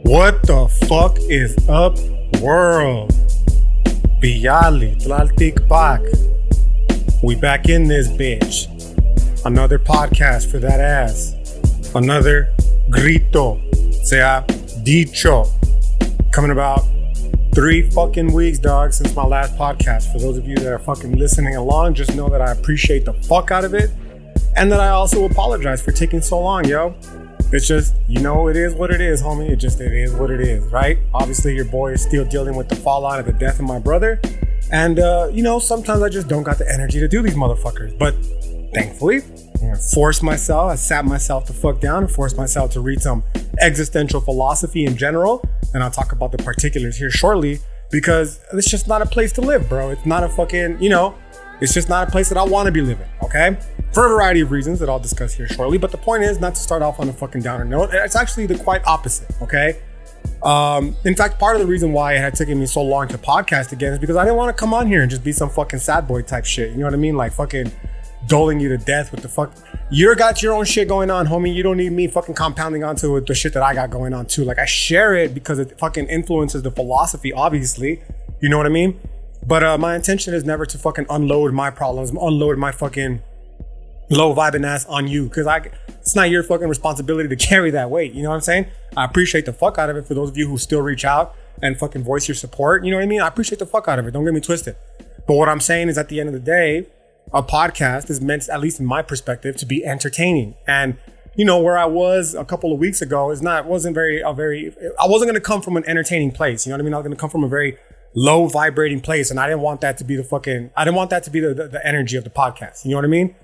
What the fuck is up, world? Biyali, Tlaltik Pak. We back in this bitch. Another podcast for that ass. Another Grito, sea dicho. Coming about 3 fucking weeks, dog, since my last podcast. For those of you that are fucking listening along, just know that I appreciate the fuck out of it. And that I also apologize for taking so long, yo. It's just, it is what it is, homie. It is what it is, right? Obviously, your boy is still dealing with the fallout of the death of my brother. And, sometimes I just don't got the energy to do these motherfuckers. But thankfully, I sat myself the fuck down and forced myself to read some existential philosophy in general. And I'll talk about the particulars here shortly because it's just not a place to live, bro. It's not a fucking, it's just not a place that I want to be living, okay? For a variety of reasons that I'll discuss here shortly. But the point is not to start off on a fucking downer note. It's actually the quite opposite, okay? In fact, part of the reason why it had taken me so long to podcast again is because I didn't want to come on here and just be some fucking sad boy type shit. You know what I mean? Like fucking doling you to death with the fuck. You got your own shit going on, homie. You don't need me fucking compounding onto the shit that I got going on too. Like I share it because it fucking influences the philosophy, obviously. You know what I mean? But my intention is never to fucking unload my problems, unload my fucking low vibing ass on you, because it's not your fucking responsibility to carry that weight. You know what I'm saying? I appreciate the fuck out of it for those of you who still reach out and fucking voice your support. You know what I mean? I appreciate the fuck out of it. Don't get me twisted. But what I'm saying is at the end of the day, a podcast is meant, at least in my perspective, to be entertaining. And where I was a couple of weeks ago I wasn't going to come from an entertaining place. You know what I mean? I was going to come from a very low vibrating place. And I didn't want that to be the energy of the podcast. You know what I mean?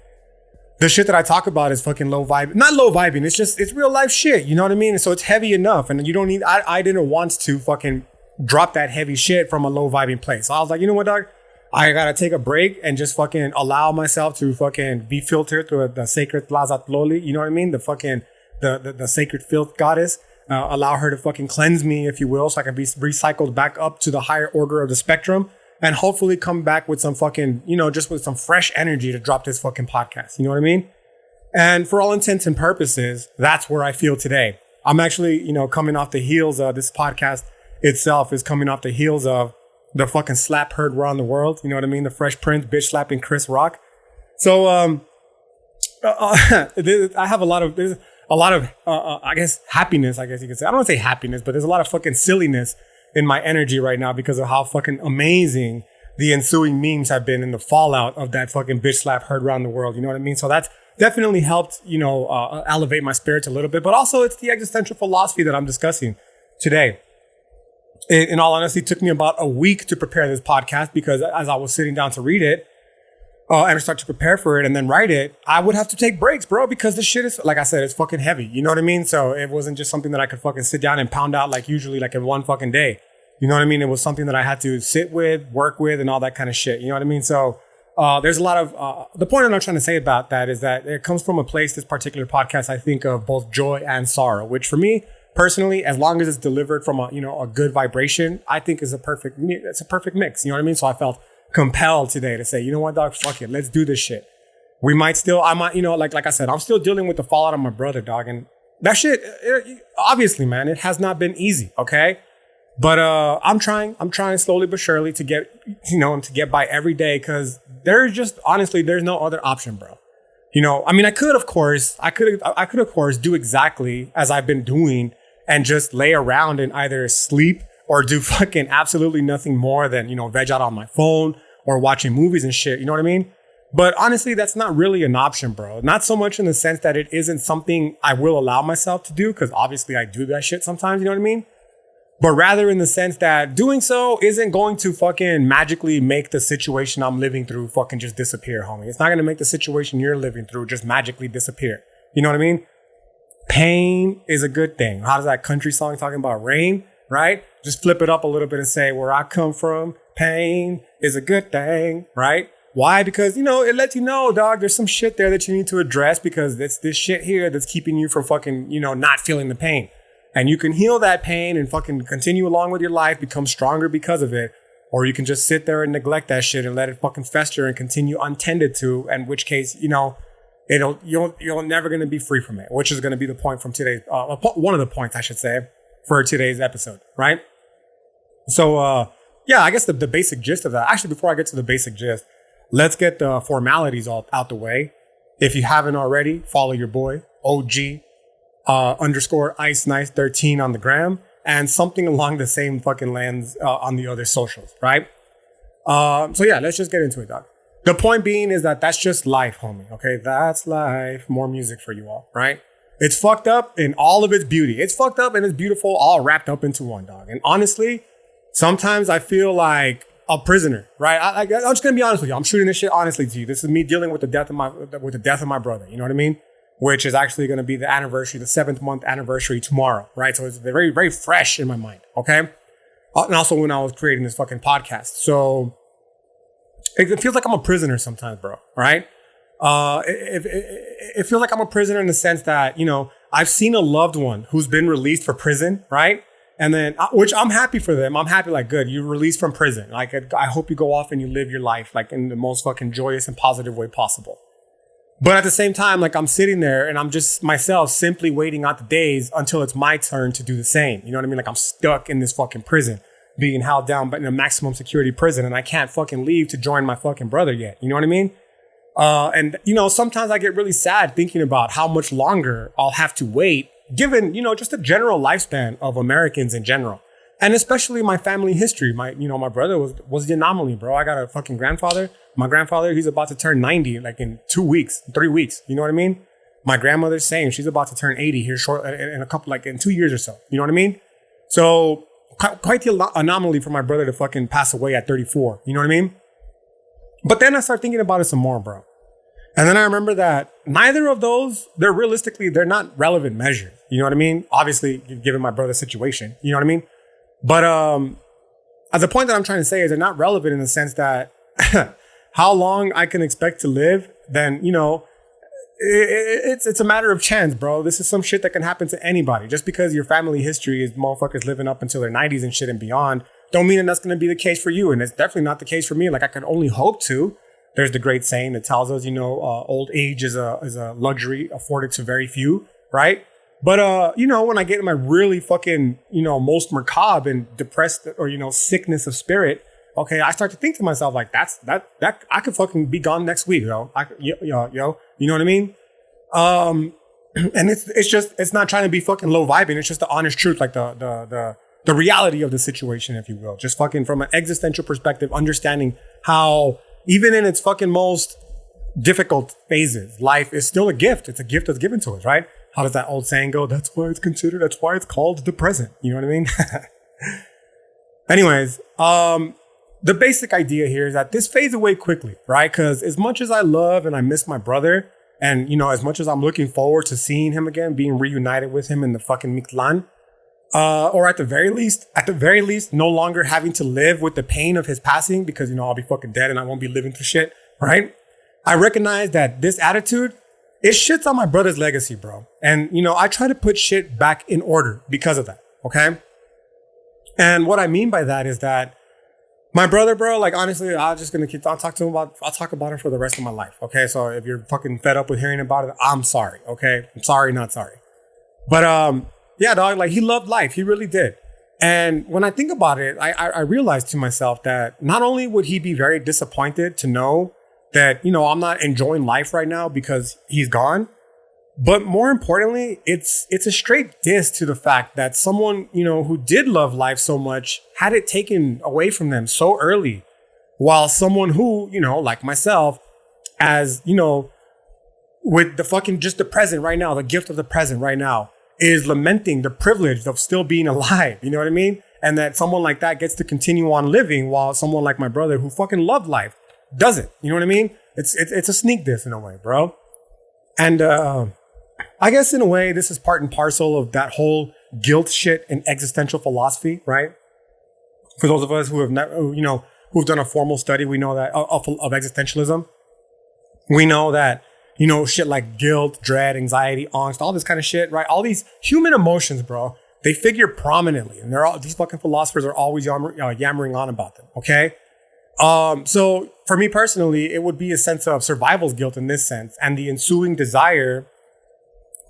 The shit that I talk about is fucking low vibe. Not low vibing. It's real life shit. You know what I mean? And so it's heavy enough. And you don't need, I didn't want to fucking drop that heavy shit from a low vibing place. So I was like, you know what, dog? I gotta take a break and just fucking allow myself to fucking be filtered through the sacred Tlazatloli. You know what I mean? The fucking, the sacred filth goddess. Allow her to fucking cleanse me, if you will, so I can be recycled back up to the higher order of the spectrum. And hopefully come back with some fucking, just with some fresh energy to drop this fucking podcast. You know what I mean? And for all intents and purposes, that's where I feel today. I'm actually, coming off the heels of this podcast itself is coming off the heels of the fucking slap heard around the world. You know what I mean? The Fresh Prince bitch slapping Chris Rock. So, I have there's a lot of, I guess, happiness, I guess you could say. I don't want to say happiness, but there's a lot of fucking silliness in my energy right now because of how fucking amazing the ensuing memes have been in the fallout of that fucking bitch slap heard around the world. You know what I mean? So that's definitely helped, elevate my spirits a little bit. But also it's the existential philosophy that I'm discussing today. In all honesty, it took me about a week to prepare this podcast because as I was sitting down to read it and start to prepare for it and then write it, I would have to take breaks, bro, because this shit is, like I said, it's fucking heavy. You know what I mean? So it wasn't just something that I could fucking sit down and pound out like usually like in one fucking day. You know what I mean? It was something that I had to sit with, work with, and all that kind of shit. You know what I mean? So there's a lot of, the point that I'm trying to say about that is that it comes from a place, this particular podcast, I think of both joy and sorrow, which for me, personally, as long as it's delivered from a good vibration, I think it's a perfect mix. You know what I mean? So I felt compelled today to say, you know what, dog, fuck it. Let's do this shit. I might, like I said, I'm still dealing with the fallout of my brother, dog. And that shit, obviously, man, it has not been easy. Okay. But, I'm trying slowly but surely to get, to get by every day. Cause honestly, there's no other option, bro. I could, of course, do exactly as I've been doing and just lay around and either sleep or do fucking absolutely nothing more than, veg out on my phone or watching movies and shit. You know what I mean? But honestly, that's not really an option, bro. Not so much in the sense that it isn't something I will allow myself to do, because obviously I do that shit sometimes, you know what I mean? But rather in the sense that doing so isn't going to fucking magically make the situation I'm living through fucking just disappear, homie. It's not going to make the situation you're living through just magically disappear. You know what I mean? Pain is a good thing. How does that country song talking about rain, right? Just flip it up a little bit and say, where I come from, pain is a good thing, right? Why? Because, it lets you know, dog, there's some shit there that you need to address because it's this shit here that's keeping you from fucking, not feeling the pain. And you can heal that pain and fucking continue along with your life, become stronger because of it. Or you can just sit there and neglect that shit and let it fucking fester and continue untended to, in which case, you're never going to be free from it, which is going to be the point from today's, one of the points I should say for today's episode, right? So, yeah, I guess the basic gist of that. Actually, before I get to the basic gist, let's get the formalities all out the way. If you haven't already, follow your boy, OG, _ Ice Nice 13 on the gram, and something along the same fucking lines on the other socials, right? So yeah, let's just get into it, dog. The point being is that that's just life, homie. Okay, that's life. More music for you all, right? It's fucked up in all of its beauty. It's fucked up and it's beautiful, all wrapped up into one, dog. And honestly, sometimes I feel like a prisoner, right? I'm just gonna be honest with you. I'm shooting this shit honestly to you. This is me dealing with the death of my brother. You know what I mean? Which is actually gonna be the anniversary, the 7th month anniversary tomorrow, right? So it's very, very fresh in my mind. Okay, and also when I was creating this fucking podcast, so it feels like I'm a prisoner sometimes, bro. Right? It feels like I'm a prisoner in the sense that, you know, I've seen a loved one who's been released from prison, right? And then, which I'm happy for them. I'm happy, like, good, you're released from prison. Like, I hope you go off and you live your life, like, in the most fucking joyous and positive way possible. But at the same time, like, I'm sitting there and I'm just myself simply waiting out the days until it's my turn to do the same. You know what I mean? Like, I'm stuck in this fucking prison, being held down, but in a maximum security prison, and I can't fucking leave to join my fucking brother yet. You know what I mean? And, you know, sometimes I get really sad thinking about how much longer I'll have to wait, given, you know, just the general lifespan of Americans in general. And especially my family history. My brother was the anomaly, bro. I got a fucking grandfather. My grandfather, he's about to turn 90, like in 2 weeks, 3 weeks. You know what I mean? My grandmother's same. She's about to turn 80 here in a couple, like in 2 years or so. You know what I mean? So quite the anomaly for my brother to fucking pass away at 34. You know what I mean? But then I start thinking about it some more, bro. And then I remember that neither of those, they're not relevant measures. You know what I mean? Obviously, given my brother's situation, you know what I mean? But the point that I'm trying to say is they're not relevant in the sense that how long I can expect to live, then, you know, it's a matter of chance, bro. This is some shit that can happen to anybody. Just because your family history is motherfuckers living up until their 90s and shit and beyond, don't mean that that's going to be the case for you. And it's definitely not the case for me. Like, I can only hope to. There's the great saying that tells us, you know, old age is a luxury afforded to very few, right? But, you know, when I get in my really fucking, you know, most macabre and depressed or, you know, sickness of spirit, okay, I start to think to myself, like, that I could fucking be gone next week, yo. You know what I mean? And it's not trying to be fucking low vibing. It's just the honest truth, like the reality of the situation, if you will. Just fucking from an existential perspective, understanding how even in its fucking most difficult phases, life is still a gift. It's a gift that's given to us, right? How does that old saying go? That's why it's called the present. You know what I mean? Anyways, the basic idea here is that this fades away quickly, right? Because as much as I love and I miss my brother, and, you know, as much as I'm looking forward to seeing him again, being reunited with him in the fucking Mictlan, or at the very least, no longer having to live with the pain of his passing because, you know, I'll be fucking dead and I won't be living through shit, right? I recognize that this attitude, it shits on my brother's legacy, bro. And, you know, I try to put shit back in order because of that, okay? And what I mean by that is that my brother, bro, like, honestly, I'll talk about it for the rest of my life, okay? So if you're fucking fed up with hearing about it, I'm sorry, okay? I'm sorry, not sorry. But, yeah, dog, like, he loved life. He really did. And when I think about it, I realized to myself that not only would he be very disappointed to know that, you know, I'm not enjoying life right now because he's gone, but more importantly, it's a straight diss to the fact that someone, you know, who did love life so much had it taken away from them so early, while someone who, you know, like myself, as, you know, with the fucking just the present right now, the gift of the present right now, is lamenting the privilege of still being alive. You know what I mean? And that someone like that gets to continue on living while someone like my brother who fucking loved life doesn't. You know what I mean? It's a sneak diss in a way, bro. And I guess in a way, this is part and parcel of that whole guilt shit and existential philosophy, right? For those of us who have never, you know, who've done a formal study, we know that of existentialism. We know that, you know, shit like guilt, dread, anxiety, angst, all this kind of shit, right? All these human emotions, bro, they figure prominently, and these fucking philosophers are always yammering on about them. Okay. So for me personally, it would be a sense of survival's guilt in this sense, and the ensuing desire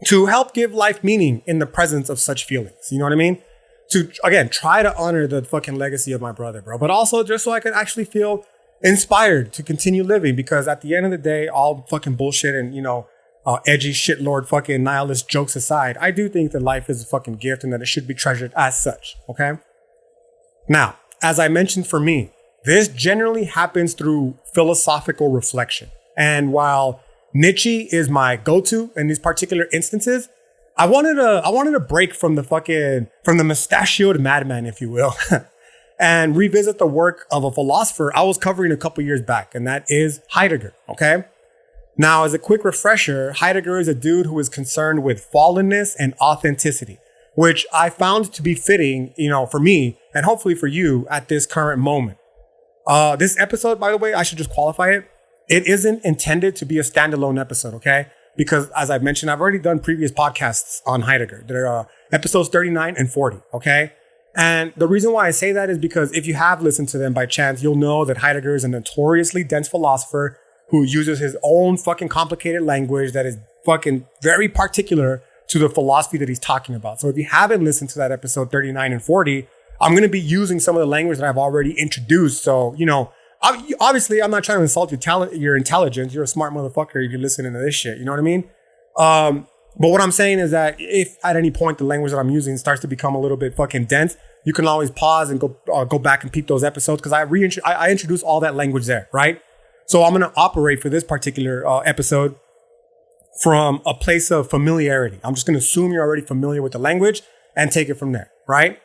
to help give life meaning in the presence of such feelings. You know what I mean? to, again, try to honor the fucking legacy of my brother, bro. But also just so I can actually feel inspired to continue living, because at the end of the day, all fucking bullshit and, edgy shitlord fucking nihilist jokes aside, I do think that life is a fucking gift and that it should be treasured as such, okay? Now, as I mentioned, for me, this generally happens through philosophical reflection. And while Nietzsche is my go-to in these particular instances, I wanted to break from the mustachioed madman, if you will, and revisit the work of a philosopher I was covering a couple years back, and that is Heidegger, okay? Now, as a quick refresher, Heidegger is a dude who is concerned with fallenness and authenticity, which I found to be fitting, for me and hopefully for you at this current moment. This episode, by the way, I should just qualify it. It isn't intended to be a standalone episode, okay? Because as I've mentioned, I've already done previous podcasts on Heidegger. They're episodes 39 and 40, okay? And the reason why I say that is because if you have listened to them by chance, you'll know that Heidegger is a notoriously dense philosopher who uses his own fucking complicated language that is fucking very particular to the philosophy that he's talking about. So if you haven't listened to that episode 39 and 40, I'm going to be using some of the language that I've already introduced. So, obviously I'm not trying to insult your intelligence. You're a smart motherfucker if you're listening to this shit. You know what I mean? But what I'm saying is that if at any point the language that I'm using starts to become a little bit fucking dense, you can always pause and go back and peep those episodes, because I introduce all that language there, right? So I'm going to operate for this particular episode from a place of familiarity. I'm just going to assume you're already familiar with the language and take it from there, right?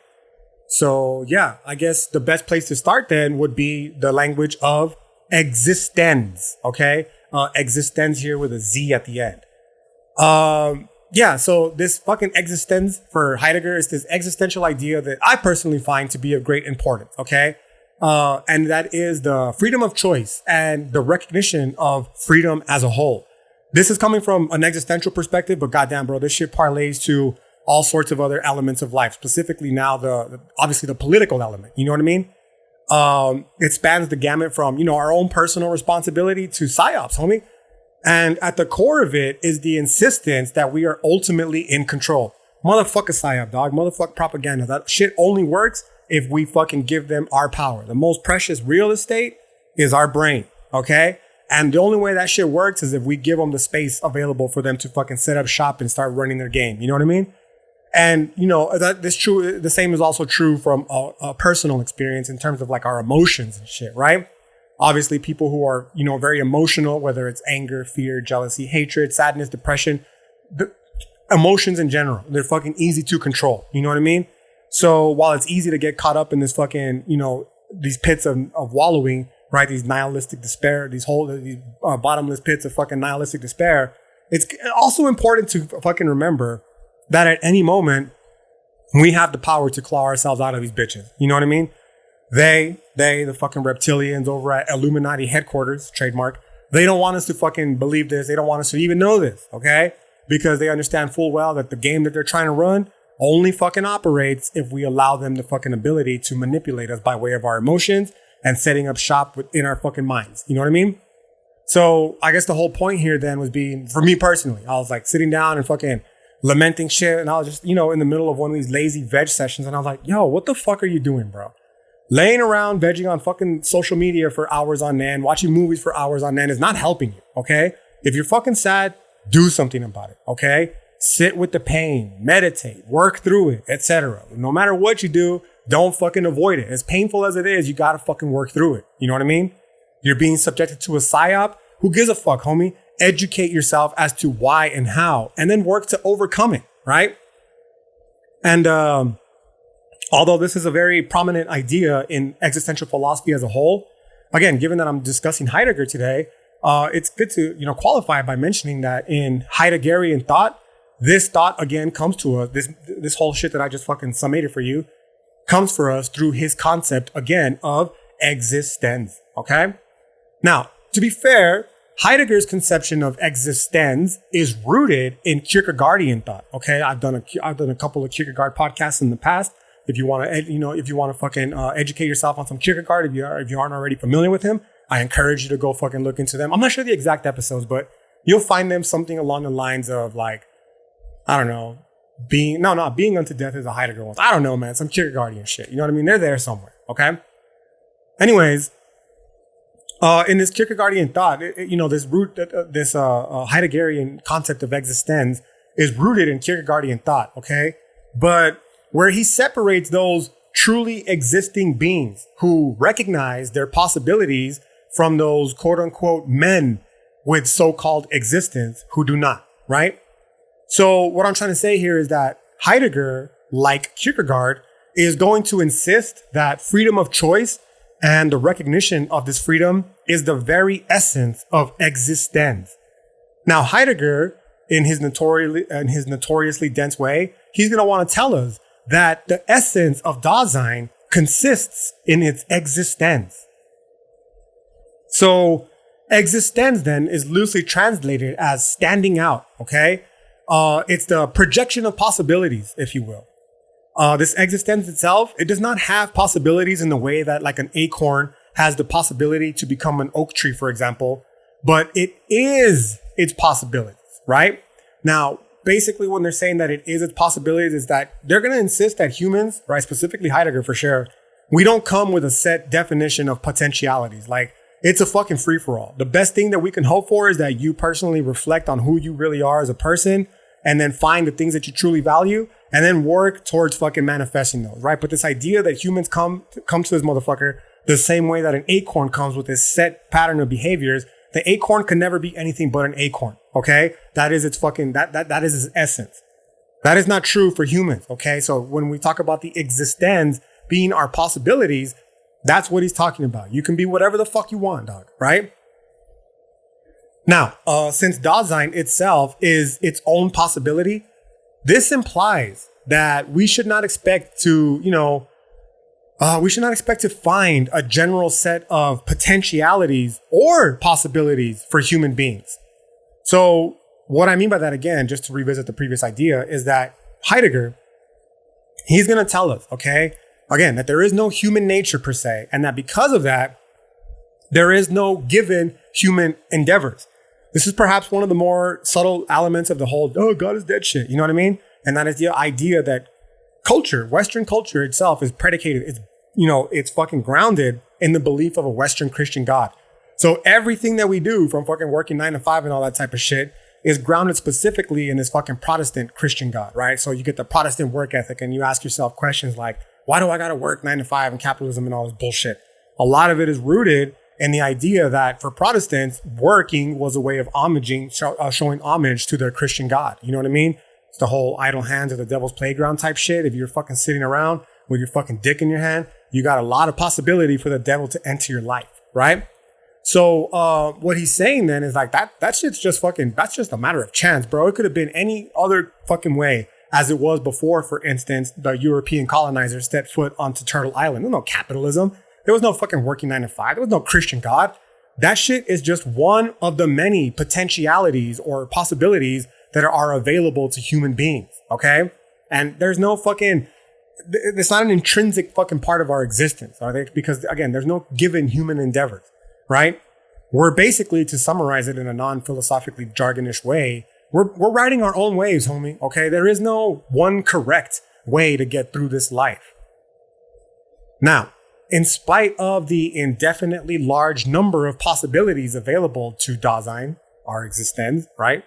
So yeah, I guess the best place to start then would be the language of existens, okay? Existens here with a Z at the end. So this fucking existens for Heidegger is this existential idea that I personally find to be of great importance, okay? And that is the freedom of choice and the recognition of freedom as a whole. This is coming from an existential perspective, but goddamn, bro, this shit parlays to all sorts of other elements of life, specifically now obviously the political element. You know what I mean? It spans the gamut from, our own personal responsibility to psyops, homie. And at the core of it is the insistence that we are ultimately in control. Motherfucker psyop, dog. Motherfucker propaganda. That shit only works if we fucking give them our power. The most precious real estate is our brain, okay? And the only way that shit works is if we give them the space available for them to fucking set up shop and start running their game. You know what I mean? And, the same is also true from a personal experience in terms of like our emotions and shit, right? Obviously, people who are, very emotional, whether it's anger, fear, jealousy, hatred, sadness, depression, the emotions in general, they're fucking easy to control. You know what I mean? So while it's easy to get caught up in this fucking, these pits of wallowing, right? These nihilistic despair, these bottomless pits of fucking nihilistic despair. It's also important to fucking remember that at any moment, we have the power to claw ourselves out of these bitches. You know what I mean? They, the fucking reptilians over at Illuminati headquarters, trademark, they don't want us to fucking believe this. They don't want us to even know this, okay? Because they understand full well that the game that they're trying to run only fucking operates if we allow them the fucking ability to manipulate us by way of our emotions and setting up shop within our fucking minds. You know what I mean? So I guess the whole point here then was being, for me personally, I was like sitting down and fucking lamenting shit. And I was just, in the middle of one of these lazy veg sessions. And I was like, yo, what the fuck are you doing, bro? Laying around vegging on fucking social media for hours on end, watching movies for hours on end is not helping you, okay? If you're fucking sad, do something about it, okay? Sit with the pain, meditate, work through it, etc. No matter what you do, don't fucking avoid it. As painful as it is, you gotta fucking work through it. You know what I mean? You're being subjected to a psyop. Who gives a fuck, homie? Educate yourself as to why and how, and then work to overcome it, right? And although this is a very prominent idea in existential philosophy as a whole, again, given that I'm discussing Heidegger today, it's good to, qualify by mentioning that in Heideggerian thought, this thought again comes to us, this whole shit that I just fucking summated for you, comes for us through his concept, again, of existence, okay? Now, to be fair, Heidegger's conception of existence is rooted in Kierkegaardian thought, okay? I've done a couple of Kierkegaard podcasts in the past. If you want to, fucking educate yourself on some Kierkegaard, if you aren't already familiar with him, I encourage you to go fucking look into them. I'm not sure the exact episodes, but you'll find them something along the lines of like, I don't know, being unto death is a Heidegger one. I don't know, man. Some Kierkegaardian shit. You know what I mean? They're there somewhere. Okay. Anyways, in this Kierkegaardian thought, this Heideggerian concept of existence is rooted in Kierkegaardian thought. Okay. But where he separates those truly existing beings who recognize their possibilities from those quote unquote men with so-called existence who do not, right? So what I'm trying to say here is that Heidegger, like Kierkegaard, is going to insist that freedom of choice and the recognition of this freedom is the very essence of existence. Now, Heidegger, in his notoriously dense way, he's going to want to tell us that the essence of Dasein consists in its existence. So existence then is loosely translated as standing out, okay? It's the projection of possibilities, if you will. This existence itself, it does not have possibilities in the way that like an acorn has the possibility to become an oak tree, for example, but it is its possibilities, right? Now, basically when they're saying that it is its possibilities is that they're going to insist that humans, right, specifically Heidegger for sure, we don't come with a set definition of potentialities. Like, it's a fucking free-for-all. The best thing that we can hope for is that you personally reflect on who you really are as a person and then find the things that you truly value and then work towards fucking manifesting those, right? But this idea that humans come to this motherfucker the same way that an acorn comes with this set pattern of behaviors, the acorn can never be anything but an acorn, okay? That is its fucking, that is its essence. That is not true for humans, okay? So when we talk about the existence being our possibilities, that's what he's talking about. You can be whatever the fuck you want, dog, right? Now, since Dasein itself is its own possibility, this implies that we should not expect to, find a general set of potentialities or possibilities for human beings. So what I mean by that, again, just to revisit the previous idea, is that Heidegger, he's going to tell us, okay, again, that there is no human nature per se, and that because of that, there is no given human endeavors. This is perhaps one of the more subtle elements of the whole, oh, God is dead shit. You know what I mean? And that is the idea that culture, Western culture itself is predicated, it's fucking grounded in the belief of a Western Christian God. So everything that we do from fucking working 9 to 5 and all that type of shit is grounded specifically in this fucking Protestant Christian God, right? So you get the Protestant work ethic and you ask yourself questions like, why do I got to work 9 to 5 and capitalism and all this bullshit? A lot of it is rooted in the idea that for Protestants, working was a way of showing homage to their Christian God. You know what I mean? It's the whole idle hands of the devil's playground type shit. If you're fucking sitting around with your fucking dick in your hand, you got a lot of possibility for the devil to enter your life, right? So what he's saying then is like that shit's just fucking, that's just a matter of chance, bro. It could have been any other fucking way as it was before, for instance, the European colonizers stepped foot onto Turtle Island. There was no capitalism. There was no fucking working 9 to 5. There was no Christian God. That shit is just one of the many potentialities or possibilities that are available to human beings, okay? And there's no fucking, it's not an intrinsic fucking part of our existence, are they? Because again, there's no given human endeavors, right? We're basically, to summarize it in a non-philosophically jargonish way, we're riding our own waves, homie, okay? There is no one correct way to get through this life. Now, in spite of the indefinitely large number of possibilities available to Dasein, our existence, right?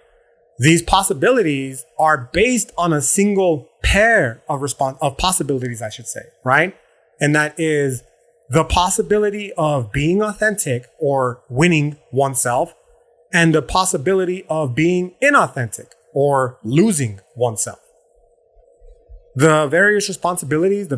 These possibilities are based on a single pair of possibilities, I should say, right? And that is the possibility of being authentic or winning oneself, and the possibility of being inauthentic or losing oneself. The various responsibilities, the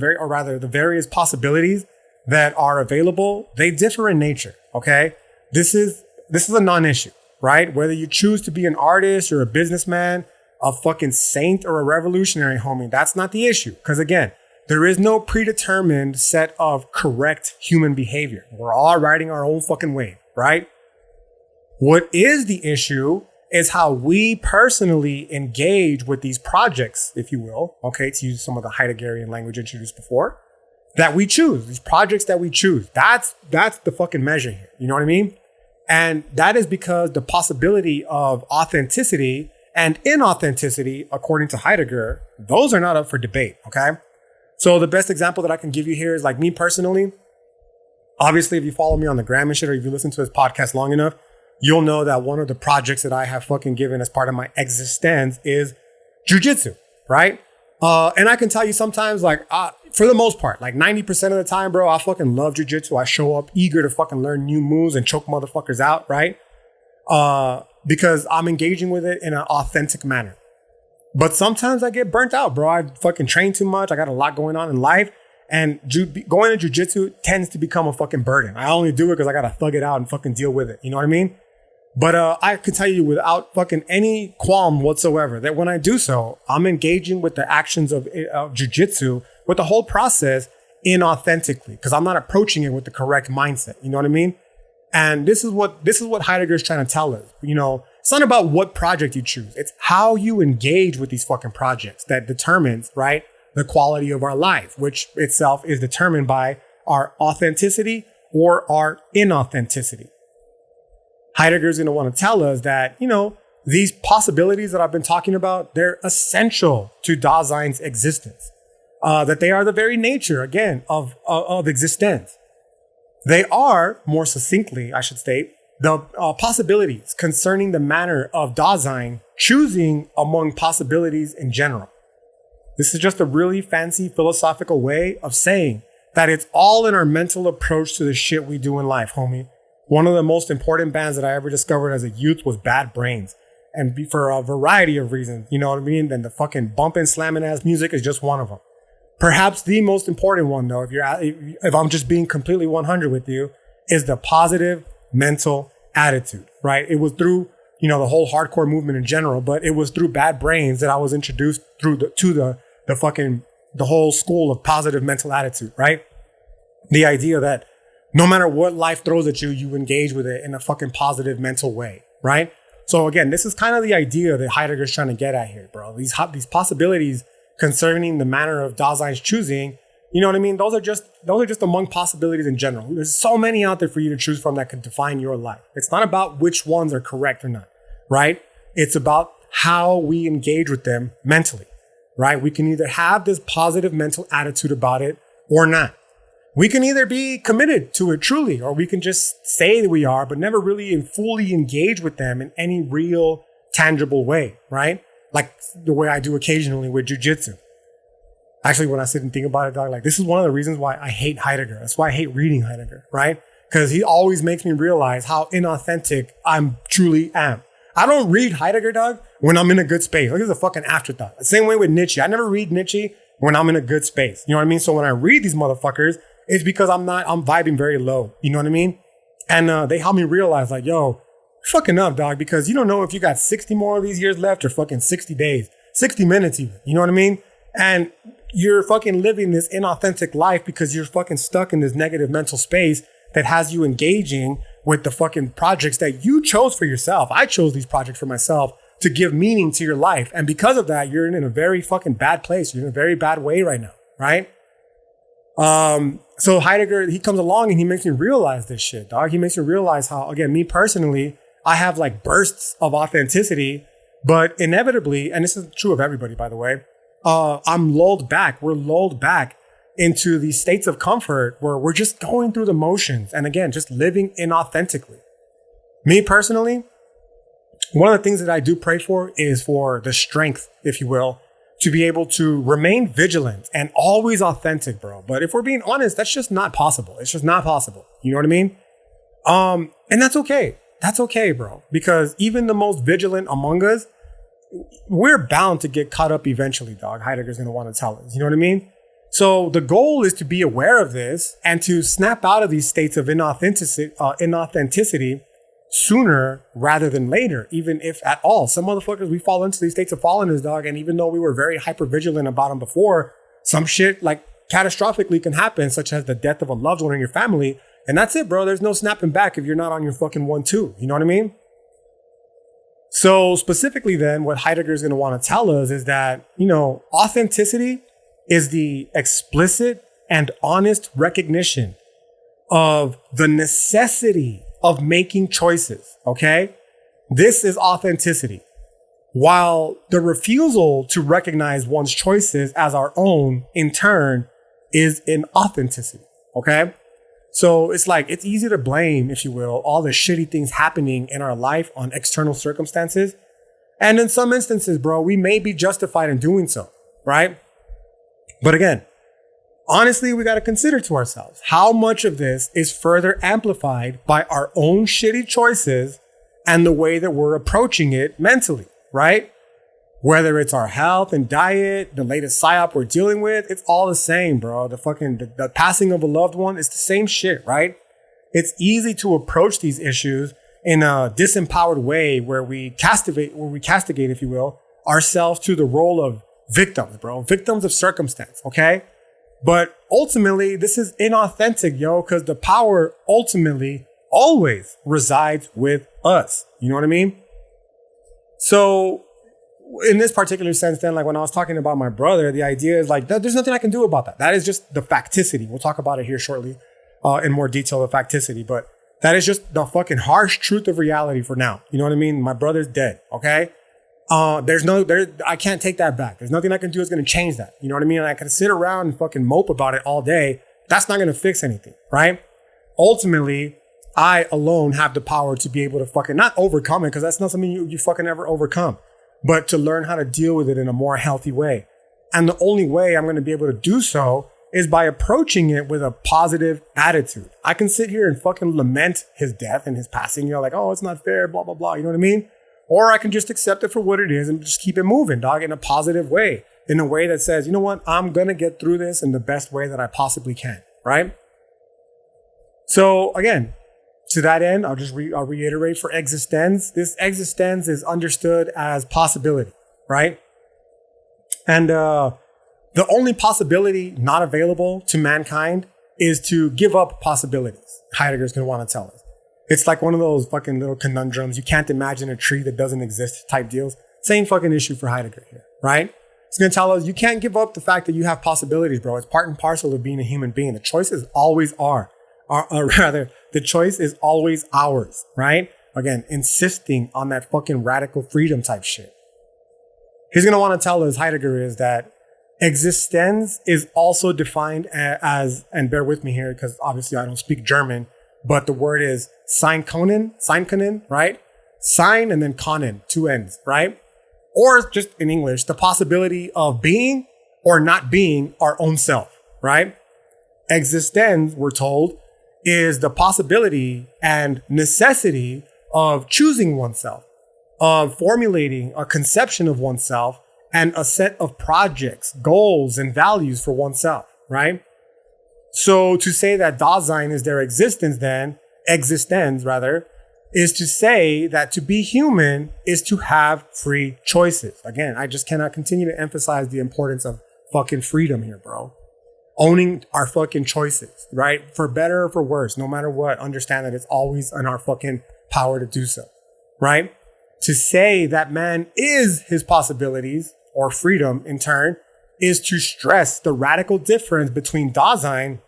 various possibilities that are available, they differ in nature, okay? This is a non-issue, right? Whether you choose to be an artist or a businessman, a fucking saint or a revolutionary, homie, that's not the issue. Because again, there is no predetermined set of correct human behavior. We're all riding our own fucking wave, right? What is the issue is how we personally engage with these projects, if you will, okay, to use some of the Heideggerian language introduced before, that we choose, these projects that we choose. That's the fucking measure here. You know what I mean? And that is because the possibility of authenticity and inauthenticity, according to Heidegger, those are not up for debate, okay? So the best example that I can give you here is like me personally. Obviously, if you follow me on the gram and shit, or if you listen to this podcast long enough, you'll know that one of the projects that I have fucking given as part of my existence is jujitsu, right? And I can tell you sometimes, like, for the most part, like 90% of the time, bro, I fucking love jujitsu. I show up eager to fucking learn new moves and choke motherfuckers out, right? Because I'm engaging with it in an authentic manner. But sometimes I get burnt out, bro. I fucking train too much. I got a lot going on in life. And going to jujitsu tends to become a fucking burden. I only do it because I got to thug it out and fucking deal with it. You know what I mean? But I can tell you without fucking any qualm whatsoever that when I do so, I'm engaging with the actions of jujitsu, with the whole process inauthentically, because I'm not approaching it with the correct mindset. You know what I mean? And this is what Heidegger is trying to tell us. You know, it's not about what project you choose. It's how you engage with these fucking projects that determines, right, the quality of our life, which itself is determined by our authenticity or our inauthenticity. Heidegger's going to want to tell us that, you know, these possibilities that I've been talking about, they're essential to Dasein's existence. That they are the very nature, again, of existence. They are, more succinctly, I should state, the possibilities concerning the manner of Dasein choosing among possibilities in general. This is just a really fancy philosophical way of saying that it's all in our mental approach to the shit we do in life, homie. One of the most important bands that I ever discovered as a youth was Bad Brains. And for a variety of reasons, you know what I mean? Then the fucking bumping, slamming ass music is just one of them. Perhaps the most important one, though, if I'm just being completely 100 with you, is the positive mental attitude, right? It was through, you know, the whole hardcore movement in general, but it was through Bad Brains that I was introduced to the whole school of positive mental attitude, right? The idea that no matter what life throws at you, you engage with it in a fucking positive mental way, right? So again, this is kind of the idea that Heidegger's trying to get at here, bro. These possibilities concerning the manner of Dasein's choosing, you know what I mean? Those are just among possibilities in general. There's so many out there for you to choose from that can define your life. It's not about which ones are correct or not, right? It's about how we engage with them mentally, right? We can either have this positive mental attitude about it or not. We can either be committed to it truly, or we can just say that we are, but never really and fully engage with them in any real, tangible way, right? Like the way I do occasionally with jujitsu. Actually, when I sit and think about it, dog, like this is one of the reasons why I hate Heidegger. That's why I hate reading Heidegger, right? Because he always makes me realize how inauthentic I truly am. I don't read Heidegger, dog, when I'm in a good space. Like it's a fucking afterthought. The same way with Nietzsche. I never read Nietzsche when I'm in a good space. You know what I mean? So when I read these motherfuckers, it's because I'm vibing very low. You know what I mean? And they help me realize like, yo, fucking up, dog, because you don't know if you got 60 more of these years left or fucking 60 days, 60 minutes even. You know what I mean? And you're fucking living this inauthentic life because you're fucking stuck in this negative mental space that has you engaging with the fucking projects that you chose for yourself. I chose these projects for myself to give meaning to your life. And because of that, you're in a very fucking bad place. You're in a very bad way right now, right? So Heidegger, he comes along and he makes me realize this shit, dog. He makes me realize how, again, me personally, I have like bursts of authenticity, but inevitably, and this is true of everybody, by the way, I'm lulled back. We're lulled back into these states of comfort where we're just going through the motions. And again, just living inauthentically. Me personally, one of the things that I do pray for is for the strength, if you will, to be able to remain vigilant and always authentic, bro. But if we're being honest, that's just not possible. It's just not possible. You know what I mean? And that's okay. That's okay, bro. Because even the most vigilant among us, we're bound to get caught up eventually, dog. Heidegger's going to want to tell us. You know what I mean? So the goal is to be aware of this and to snap out of these states of inauthenticity sooner rather than later, even if at all. Some motherfuckers, we fall into these states of fallenness, dog. And even though we were very hyper vigilant about them before, some shit like catastrophically can happen, such as the death of a loved one in your family. And that's it, bro. There's no snapping back if you're not on your fucking 1-2. You know what I mean? So specifically then, what Heidegger is going to want to tell us is that, you know, authenticity is the explicit and honest recognition of the necessity of making choices, okay? This is authenticity. while the refusal to recognize one's choices as our own, in turn, is inauthenticity. Okay? So it's like, it's easy to blame, if you will, all the shitty things happening in our life on external circumstances. And in some instances, bro, we may be justified in doing so, right? But again, honestly, we got to consider to ourselves how much of this is further amplified by our own shitty choices and the way that we're approaching it mentally, right? Whether it's our health and diet, the latest psyop we're dealing with, it's all the same, bro. The passing of a loved one is the same shit, right? It's easy to approach these issues in a disempowered way where we castigate, if you will, ourselves to the role of victims, bro. Victims of circumstance, okay? But ultimately, this is inauthentic, because the power ultimately always resides with us. You know what I mean? So in this particular sense, then, like when I was talking about my brother, the idea is like, there's nothing I can do about that. That is just the facticity. We'll talk about it here shortly in more detail, the facticity. But that is just the fucking harsh truth of reality for now. You know what I mean? My brother's dead, okay? I can't take that back. There's nothing I can do that's going to change that. You know what I mean? And I can sit around and fucking mope about it all day. That's not going to fix anything, right? Ultimately, I alone have the power to be able to fucking not overcome it, because that's not something you fucking ever overcome, but to learn how to deal with it in a more healthy way. And the only way I'm going to be able to do so is by approaching it with a positive attitude. I can sit here and fucking lament his death and his passing, like, oh, it's not fair, blah, blah, blah. You know what I mean? Or I can just accept it for what it is and just keep it moving, dog, in a positive way, in a way that says, you know what, I'm going to get through this in the best way that I possibly can, right? So again, to that end, I'll reiterate for existence. This existence is understood as possibility, right? And the only possibility not available to mankind is to give up possibilities. Heidegger's going to want to tell us. It's like one of those fucking little conundrums. You can't imagine a tree that doesn't exist type deals. Same fucking issue for Heidegger here, right? It's going to tell us you can't give up the fact that you have possibilities, bro. It's part and parcel of being a human being. The choices always are. The choice is always ours, right? Again, insisting on that fucking radical freedom type shit. He's going to want to tell us, Heidegger, is that existence is also defined as, and bear with me here because obviously I don't speak German, but the word is sein können, right? Sein and then können, two ends, right? Or just in English, the possibility of being or not being our own self, right? Existence, we're told, is the possibility and necessity of choosing oneself, of formulating a conception of oneself and a set of projects, goals, and values for oneself, right? So to say that Dasein is their existence rather, is to say that to be human is to have free choices. Again, I just cannot continue to emphasize the importance of fucking freedom here, bro. Owning our fucking choices, right? For better or for worse, no matter what, understand that it's always in our fucking power to do so, right? To say that man is his possibilities or freedom in turn is to stress the radical difference between Dasein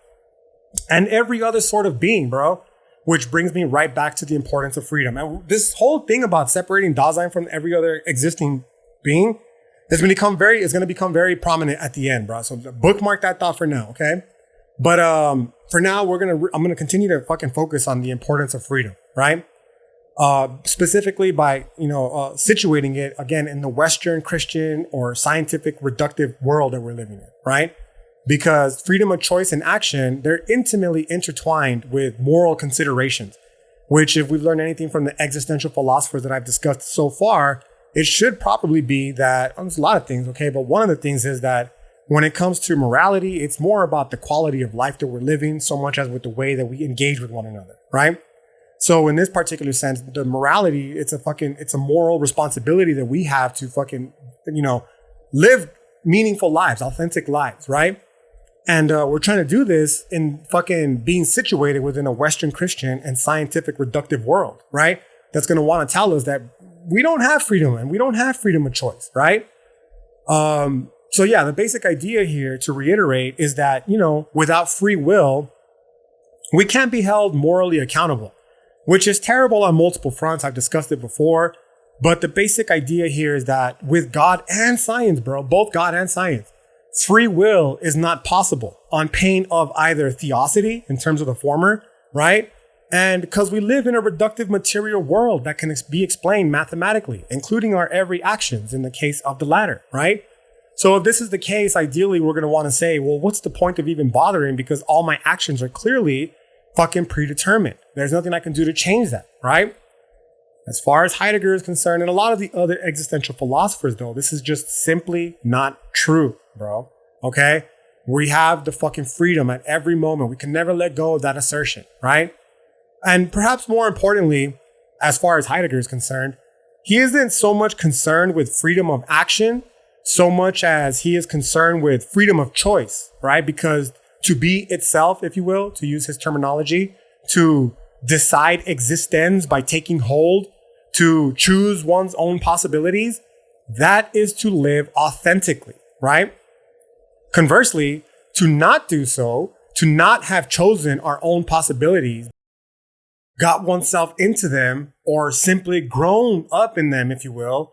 and every other sort of being, bro. Which brings me right back to the importance of freedom. And this whole thing about separating Dasein from every other existing being is going to become very prominent at the end, bro. So bookmark that thought for now, okay? But for now, I'm going to continue to fucking focus on the importance of freedom, right? Specifically by, situating it again in the Western Christian or scientific reductive world that we're living in, right? Because freedom of choice and action, they're intimately intertwined with moral considerations, which if we've learned anything from the existential philosophers that I've discussed so far, it should probably be that, there's a lot of things, okay? But one of the things is that when it comes to morality, it's more about the quality of life that we're living so much as with the way that we engage with one another, right? So in this particular sense, the morality, it's a moral responsibility that we have to fucking, live meaningful lives, authentic lives, right? And we're trying to do this in fucking being situated within a Western Christian and scientific reductive world, right? That's going to want to tell us that we don't have freedom and we don't have freedom of choice, right? So yeah, the basic idea here to reiterate is that, without free will, we can't be held morally accountable, which is terrible on multiple fronts. I've discussed it before. But the basic idea here is that with God and science, bro, both God and science, free will is not possible on pain of either theosity in terms of the former, right? And because we live in a reductive material world that can be explained mathematically, including our every actions in the case of the latter, right? So if this is the case, ideally, we're going to want to say, well, what's the point of even bothering? Because all my actions are clearly fucking predetermined. There's nothing I can do to change that, right? As far as Heidegger is concerned, and a lot of the other existential philosophers, though, this is just simply not true, bro. Okay? We have the fucking freedom at every moment. We can never let go of that assertion, right? And perhaps more importantly, as far as Heidegger is concerned, he isn't so much concerned with freedom of action so much as he is concerned with freedom of choice, right? Because to be itself, if you will, to use his terminology, to decide existence by taking hold, to choose one's own possibilities, that is to live authentically, right? Conversely, to not do so, to not have chosen our own possibilities, got oneself into them, or simply grown up in them, if you will,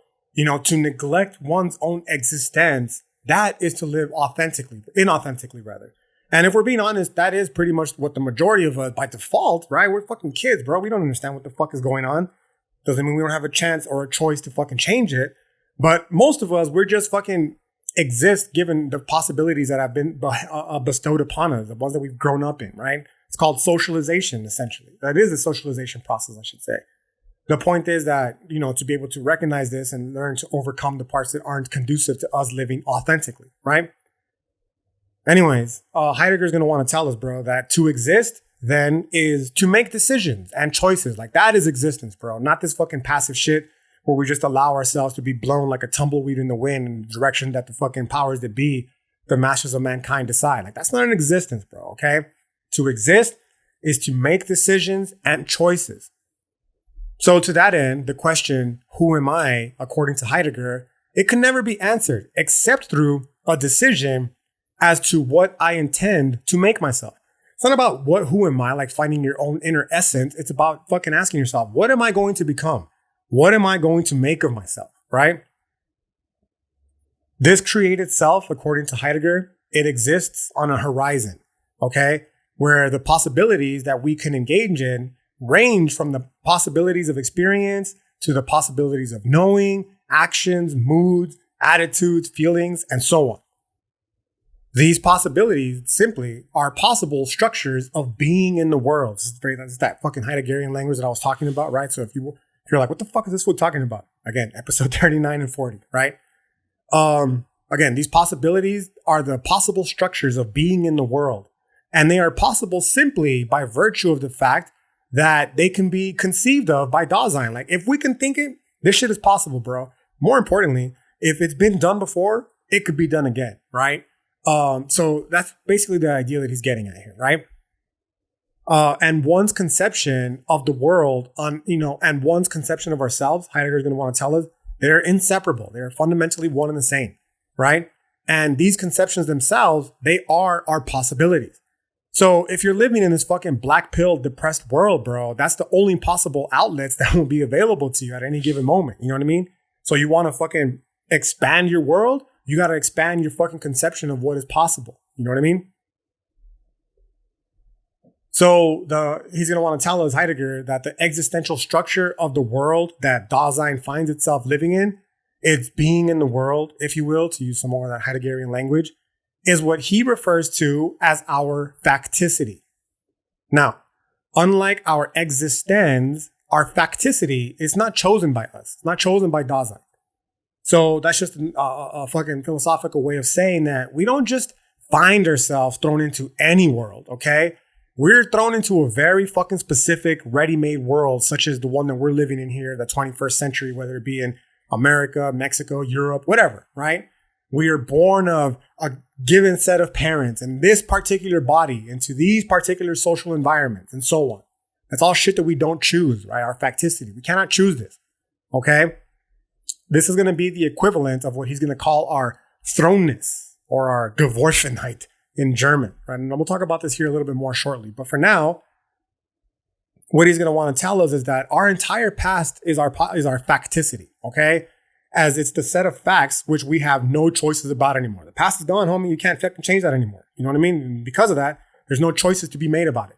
to neglect one's own existence, that is to live inauthentically rather. And if we're being honest, that is pretty much what the majority of us by default, right? We're fucking kids, bro. We don't understand what the fuck is going on. Doesn't mean we don't have a chance or a choice to fucking change it. But most of us, we're just fucking exist given the possibilities that have been bestowed upon us, the ones that we've grown up in, right? It's called socialization, essentially. That is a socialization process, I should say. The point is that, to be able to recognize this and learn to overcome the parts that aren't conducive to us living authentically, right? Anyways, Heidegger is going to want to tell us, bro, that to exist then is to make decisions and choices. Like that is existence, bro. Not this fucking passive shit where we just allow ourselves to be blown like a tumbleweed in the wind in the direction that the fucking powers that be, the masters of mankind, decide. Like that's not an existence, bro, okay? To exist is to make decisions and choices. So to that end, the question, who am I, according to Heidegger, it can never be answered except through a decision as to what I intend to make myself. It's not about who am I, like finding your own inner essence. It's about fucking asking yourself, what am I going to become? What am I going to make of myself, right? This created self, according to Heidegger, it exists on a horizon, okay? Where the possibilities that we can engage in range from the possibilities of experience to the possibilities of knowing, actions, moods, attitudes, feelings, and so on. These possibilities simply are possible structures of being in the world. That's that fucking Heideggerian language that I was talking about, right? So if you're like, what the fuck is this fool talking about? Again, episode 39 and 40, right? Again, these possibilities are the possible structures of being in the world. And they are possible simply by virtue of the fact that they can be conceived of by Dasein. Like, if we can think it, this shit is possible, bro. More importantly, if it's been done before, it could be done again, right? So that's basically the idea that he's getting at here, right? And one's conception of the world and one's conception of ourselves, Heidegger is going to want to tell us, they're inseparable. They're fundamentally one and the same, right? And these conceptions themselves, they are our possibilities. So if you're living in this fucking black pill depressed world, bro, that's the only possible outlets that will be available to you at any given moment. You know what I mean? So you want to fucking expand your world, you got to expand your fucking conception of what is possible. You know what I mean? So he's going to want to tell us, Heidegger, that the existential structure of the world that Dasein finds itself living in, its being in the world, if you will, to use some more of that Heideggerian language, is what he refers to as our facticity. Now, unlike our existence, our facticity is not chosen by us. It's not chosen by Dasein. So that's just a fucking philosophical way of saying that we don't just find ourselves thrown into any world, okay? We're thrown into a very fucking specific ready-made world, such as the one that we're living in here, the 21st century, whether it be in America, Mexico, Europe, whatever, right? We are born of a given set of parents and this particular body into these particular social environments and so on. That's all shit that we don't choose, right? Our facticity. We cannot choose this, okay? This is going to be the equivalent of what he's going to call our thrownness or our Geworfenheit in German, right? And we'll talk about this here a little bit more shortly. But for now, what he's going to want to tell us is that our entire past is our facticity, okay? As it's the set of facts which we have no choices about anymore. The past is gone, homie. You can't fucking change that anymore. You know what I mean? And because of that, there's no choices to be made about it.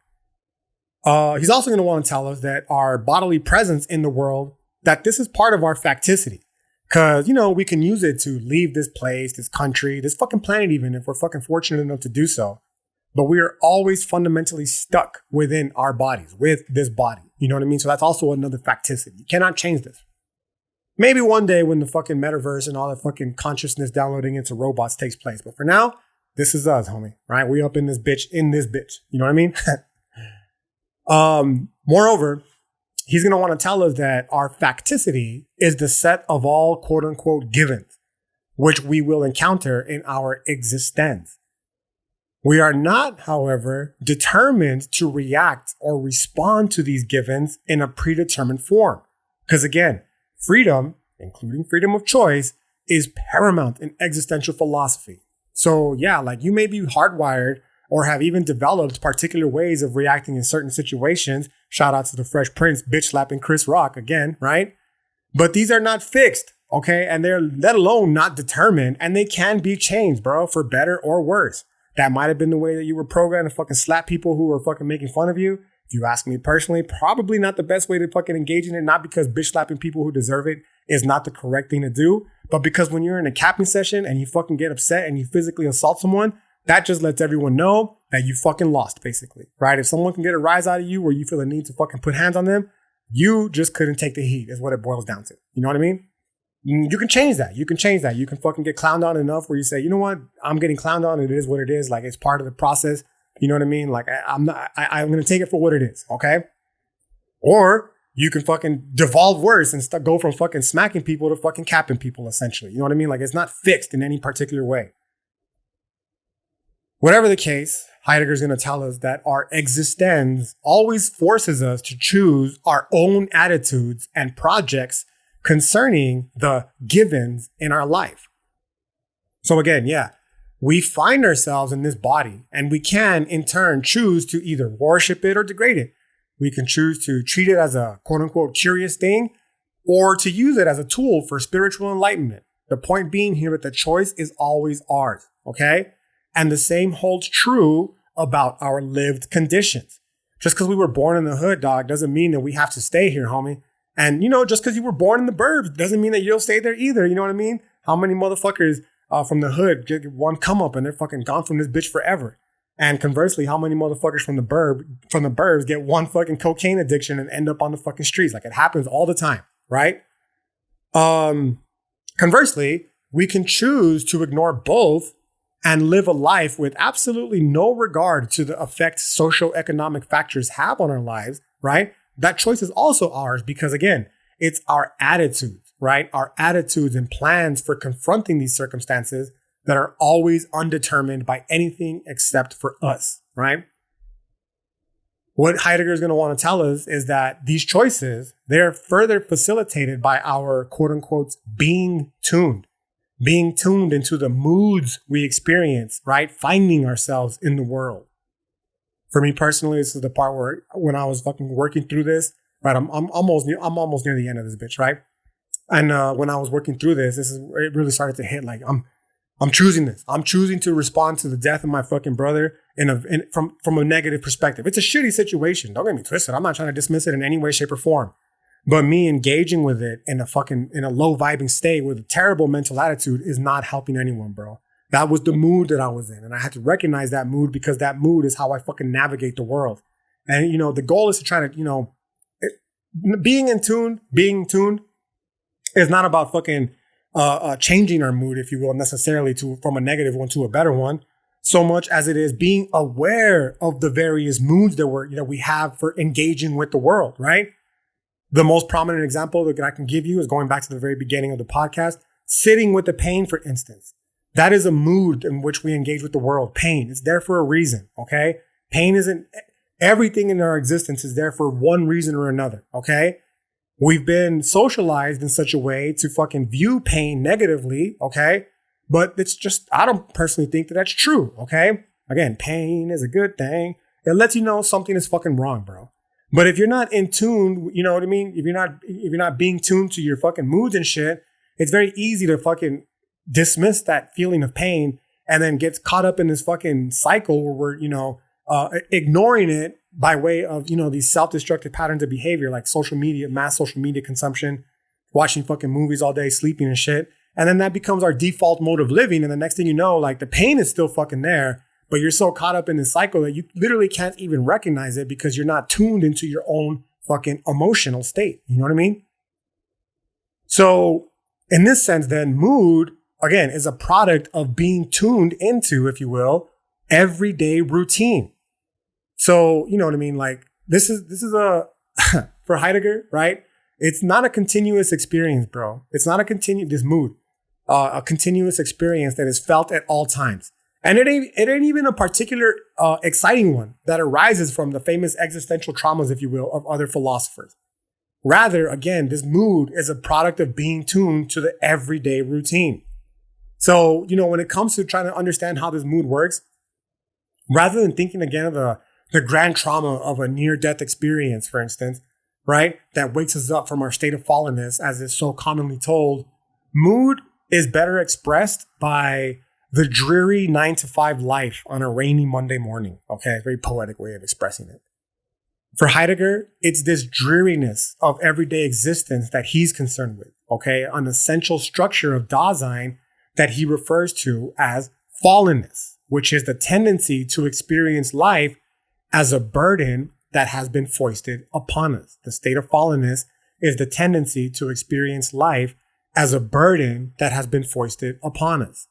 He's also going to want to tell us that our bodily presence in the world, that this is part of our facticity. Because, you know, we can use it to leave this place, this country, this fucking planet even, if we're fucking fortunate enough to do so. But we are always fundamentally stuck within our bodies, with this body. You know what I mean? So that's also another facticity. You cannot change this. Maybe one day when the fucking metaverse and all that fucking consciousness downloading into robots takes place. But for now, this is us, homie, right? We up in this bitch. You know what I mean? Moreover, he's going to want to tell us that our facticity is the set of all quote unquote givens, which we will encounter in our existence. We are not, however, determined to react or respond to these givens in a predetermined form. Because again, freedom, including freedom of choice, is paramount in existential philosophy. So yeah, like you may be hardwired or have even developed particular ways of reacting in certain situations. Shout out to the Fresh Prince, bitch slapping Chris Rock again, right? But these are not fixed, okay? And they're let alone not determined, and they can be changed, bro, for better or worse. That might have been the way that you were programmed to fucking slap people who were fucking making fun of you. If you ask me personally, probably not the best way to fucking engage in it. Not because bitch slapping people who deserve it is not the correct thing to do, but because when you're in a capping session and you fucking get upset and you physically assault someone, that just lets everyone know that you fucking lost, basically, right? If someone can get a rise out of you where you feel the need to fucking put hands on them, you just couldn't take the heat is what it boils down to. You know what I mean? You can change that. You can fucking get clowned on enough where you say, you know what? I'm getting clowned on. It is what it is. Like, it's part of the process. You know what I mean? Like, I'm going to take it for what it is. Okay. Or you can fucking devolve worse and go from fucking smacking people to fucking capping people, essentially. You know what I mean? Like, it's not fixed in any particular way. Whatever the case, Heidegger is going to tell us that our existence always forces us to choose our own attitudes and projects concerning the givens in our life. So again, yeah, we find ourselves in this body and we can in turn choose to either worship it or degrade it. We can choose to treat it as a quote unquote curious thing or to use it as a tool for spiritual enlightenment. The point being here that the choice is always ours, okay? And the same holds true about our lived conditions. Just because we were born in the hood, dog, doesn't mean that we have to stay here, homie. And, you know, just because you were born in the burbs doesn't mean that you'll stay there either. You know what I mean? How many motherfuckers from the hood get one come up and they're fucking gone from this bitch forever? And conversely, how many motherfuckers from the burbs get one fucking cocaine addiction and end up on the fucking streets? Like, it happens all the time, right? Conversely, we can choose to ignore both and live a life with absolutely no regard to the effect socioeconomic factors have on our lives, right? That choice is also ours because, again, it's our attitudes, right? Our attitudes and plans for confronting these circumstances that are always undetermined by anything except for us, right? What Heidegger is going to want to tell us is that these choices, they're further facilitated by our quote unquote being tuned into the moods we experience, right? Finding ourselves in the world. For me personally, this is the part where when I was fucking working through this, right? I'm almost near the end of this bitch, right? And when I was working through this, it really started to hit. Like, I'm choosing this. I'm choosing to respond to the death of my fucking brother from a negative perspective. It's a shitty situation. Don't get me twisted. I'm not trying to dismiss it in any way, shape, or form. But me engaging with it in a low vibing state with a terrible mental attitude is not helping anyone, bro. That was the mood that I was in. And I had to recognize that mood because that mood is how I fucking navigate the world. And, you know, the goal is to try to, you know, being tuned is not about fucking changing our mood, if you will, necessarily from a negative one to a better one, so much as it is being aware of the various moods that we have for engaging with the world, right? The most prominent example that I can give you is going back to the very beginning of the podcast, sitting with the pain, for instance. That is a mood in which we engage with the world. Pain. It's there for a reason, okay? Pain isn't, everything in our existence is there for one reason or another, okay? We've been socialized in such a way to fucking view pain negatively, okay? But it's just, I don't personally think that that's true, okay? Again, pain is a good thing. It lets you know something is fucking wrong, bro. But if you're not in tune, you know what I mean? If you're not being tuned to your fucking moods and shit, it's very easy to fucking dismiss that feeling of pain and then gets caught up in this fucking cycle where we're, ignoring it by way of, these self-destructive patterns of behavior like social media, mass social media consumption, watching fucking movies all day, sleeping and shit. And then that becomes our default mode of living. And the next thing you know, like the pain is still fucking there, but you're so caught up in this cycle that you literally can't even recognize it because you're not tuned into your own fucking emotional state. You know what I mean? So in this sense, then mood, again, is a product of being tuned into, if you will, everyday routine. So, you know what I mean? Like this is a, for Heidegger, right? It's not a continuous experience, bro. It's not this mood, a continuous experience that is felt at all times. And it ain't even a particular exciting one that arises from the famous existential traumas, if you will, of other philosophers. Rather, again, this mood is a product of being tuned to the everyday routine. So, when it comes to trying to understand how this mood works, rather than thinking again of the grand trauma of a near-death experience, for instance, right, that wakes us up from our state of fallenness, as is so commonly told, mood is better expressed by the dreary 9-to-5 life on a rainy Monday morning. Okay, it's a very poetic way of expressing it. For Heidegger, it's this dreariness of everyday existence that he's concerned with, okay, an essential structure of Dasein that he refers to as fallenness, which is the tendency to experience life as a burden that has been foisted upon us. The state of fallenness is the tendency to experience life as a burden that has been foisted upon us.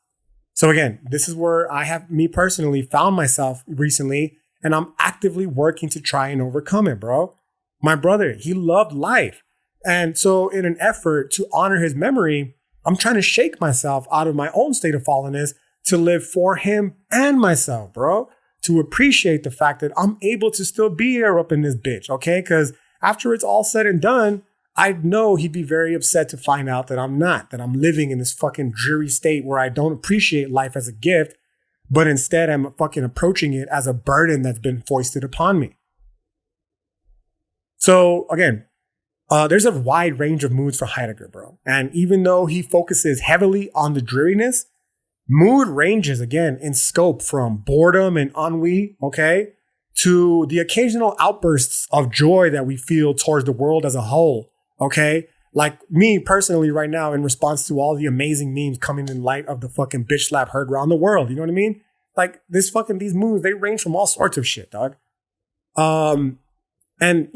So again, this is where I have, me personally, found myself recently, and I'm actively working to try and overcome it, bro. My brother, he loved life. And so in an effort to honor his memory, I'm trying to shake myself out of my own state of fallenness to live for him and myself, bro. To appreciate the fact that I'm able to still be here up in this bitch, okay? Because after it's all said and done, I know he'd be very upset to find out that I'm not, that I'm living in this fucking dreary state where I don't appreciate life as a gift, but instead I'm fucking approaching it as a burden that's been foisted upon me. So again, there's a wide range of moods for Heidegger, bro. And even though he focuses heavily on the dreariness, mood ranges, again, in scope from boredom and ennui, okay, to the occasional outbursts of joy that we feel towards the world as a whole, okay? Like me personally right now, in response to all the amazing memes coming in light of the fucking bitch slap heard around the world, you know what I mean? Like these moods, they range from all sorts of shit, dog. And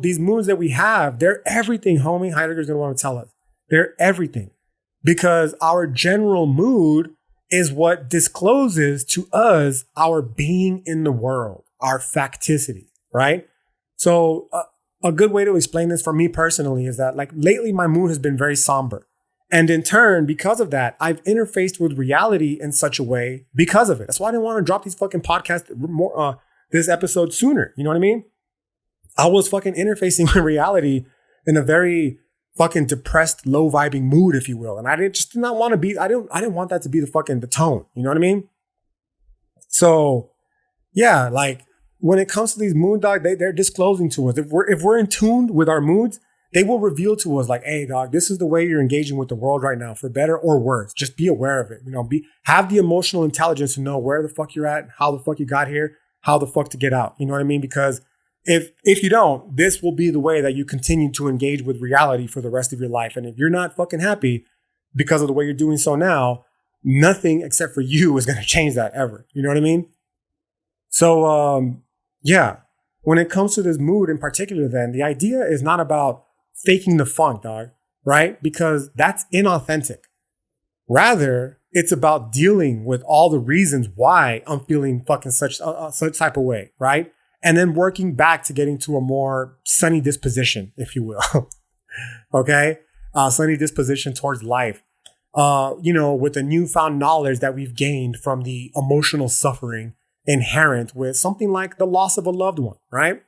these moods that we have, they're everything, homie. Heidegger's gonna want to tell us. They're everything. Because our general mood is what discloses to us our being in the world, our facticity, right? So a good way to explain this for me personally is that, like, lately my mood has been very somber. And in turn, because of that, I've interfaced with reality in such a way because of it. That's why I didn't want to drop these fucking podcasts this episode sooner. You know what I mean? I was fucking interfacing with reality in a very fucking depressed, low vibing mood, if you will. And I did not want to be, I didn't want that to be the tone. You know what I mean? So yeah, like when it comes to these mood, dog, they're disclosing to us. If we're in tune with our moods, they will reveal to us like, hey, dog, this is the way you're engaging with the world right now, for better or worse. Just be aware of it. Have the emotional intelligence to know where the fuck you're at, how the fuck you got here, how the fuck to get out. You know what I mean? Because if you don't, this will be the way that you continue to engage with reality for the rest of your life. And if you're not fucking happy because of the way you're doing so now, nothing except for you is going to change that ever. You know what I mean? So, yeah, when it comes to this mood in particular, then the idea is not about faking the funk, dog, right? Because that's inauthentic. Rather, it's about dealing with all the reasons why I'm feeling fucking such type of way, right? And then working back to getting to a more sunny disposition, if you will. Okay? Sunny disposition towards life. With the newfound knowledge that we've gained from the emotional suffering inherent with something like the loss of a loved one, right?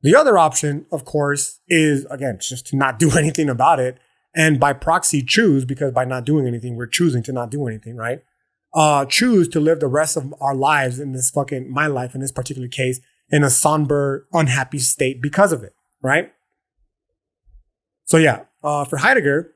The other option, of course, is, again, just to not do anything about it. And by proxy, choose, because by not doing anything, we're choosing to not do anything, right? Choose to live the rest of our lives in this my life in this particular case, in a somber, unhappy state because of it, right? So yeah, for Heidegger,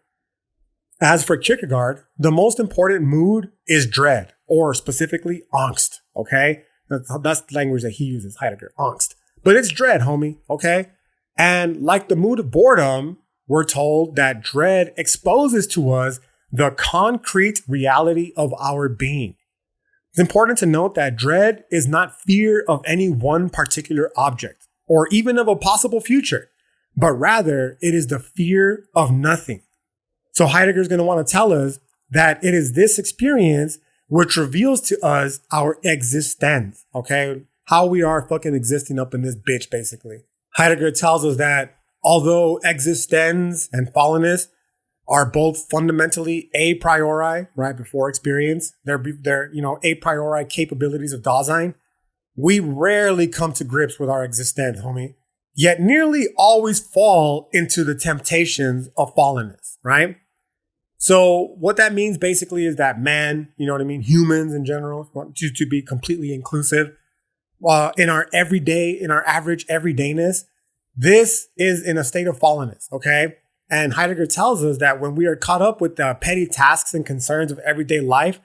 as for Kierkegaard, the most important mood is dread, or specifically angst, okay? That's the language that he uses, Heidegger, angst. But it's dread, homie, okay? And like the mood of boredom, we're told that dread exposes to us the concrete reality of our being. It's important to note that dread is not fear of any one particular object or even of a possible future, but rather it is the fear of nothing. So Heidegger is going to want to tell us that it is this experience which reveals to us our existence, okay? How we are fucking existing up in this bitch, basically. Heidegger tells us that although existence and fallenness are both fundamentally a priori, right, before experience, they're a priori capabilities of Dasein, we rarely come to grips with our existence, homie, yet nearly always fall into the temptations of fallenness, right? So what that means basically is that man, you know what I mean, humans in general, to be completely inclusive, in our average everydayness, this is in a state of fallenness, okay? And Heidegger tells us that when we are caught up with the petty tasks and concerns of everyday life,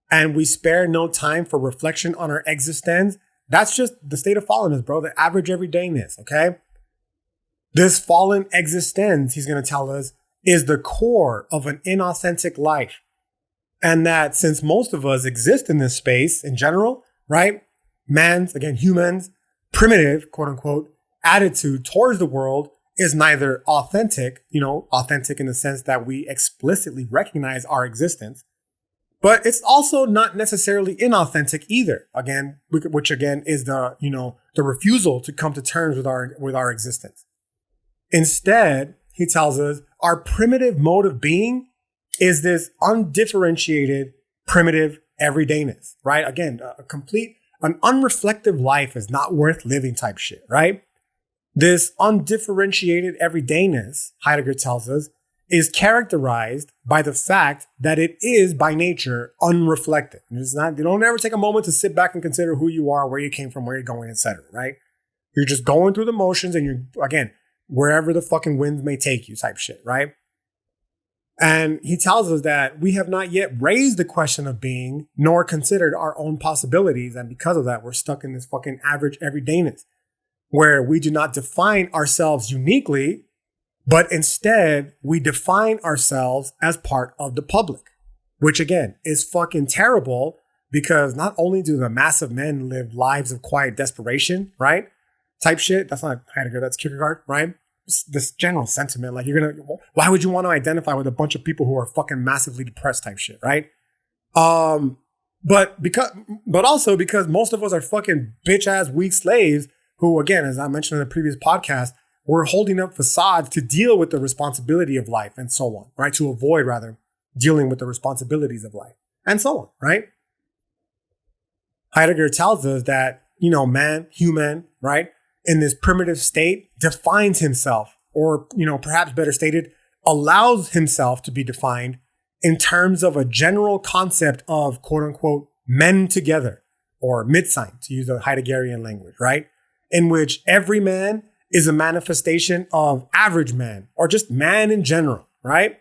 and we spare no time for reflection on our existence, that's just the state of fallenness, bro, the average everydayness, okay? This fallen existence, he's going to tell us, is the core of an inauthentic life. And that since most of us exist in this space in general, right? Man's, again, humans, primitive, quote unquote, attitude towards the world is neither authentic, authentic in the sense that we explicitly recognize our existence, but it's also not necessarily inauthentic either. Again, which again is the refusal to come to terms with our existence. Instead, he tells us our primitive mode of being is this undifferentiated, primitive everydayness, right? Again, an unreflective life is not worth living type shit, right? This undifferentiated everydayness, Heidegger tells us, is characterized by the fact that it is by nature unreflective. You don't ever take a moment to sit back and consider who you are, where you came from, where you're going, etc. Right? You're just going through the motions and you're, again, wherever the fucking winds may take you type shit, right? And he tells us that we have not yet raised the question of being, nor considered our own possibilities. And because of that, we're stuck in this fucking average everydayness where we do not define ourselves uniquely, but instead we define ourselves as part of the public, which again is fucking terrible because not only do the massive men live lives of quiet desperation, right? Type shit. That's not Heidegger, that's Kierkegaard, right? This general sentiment, like why would you want to identify with a bunch of people who are fucking massively depressed type shit, right? But also because most of us are fucking bitch ass weak slaves who, again, as I mentioned in the previous podcast, we're holding up facades to deal with the responsibility of life and so on, right? To avoid, rather, dealing with the responsibilities of life and so on, right? Heidegger tells us that, man, human, right, in this primitive state defines himself, or, perhaps better stated, allows himself to be defined in terms of a general concept of, quote unquote, men together, or Mitsein, to use the Heideggerian language, right? In which every man is a manifestation of average man, or just man in general, right?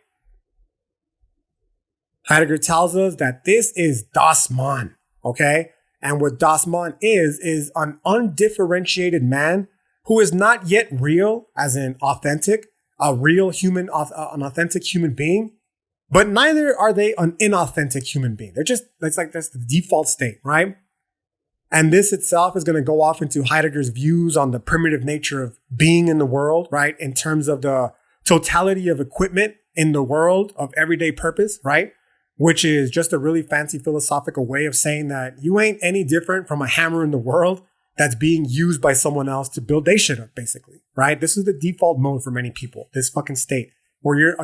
Heidegger tells us that this is Das Mann, okay? And what Das Mann is an undifferentiated man who is not yet real, as in authentic, a real human, an authentic human being, but neither are they an inauthentic human being. That's the default state, right? And this itself is going to go off into Heidegger's views on the primitive nature of being in the world, right? In terms of the totality of equipment in the world of everyday purpose, right? Which is just a really fancy philosophical way of saying that you ain't any different from a hammer in the world that's being used by someone else to build their shit up, basically, right? This is the default mode for many people, this fucking state where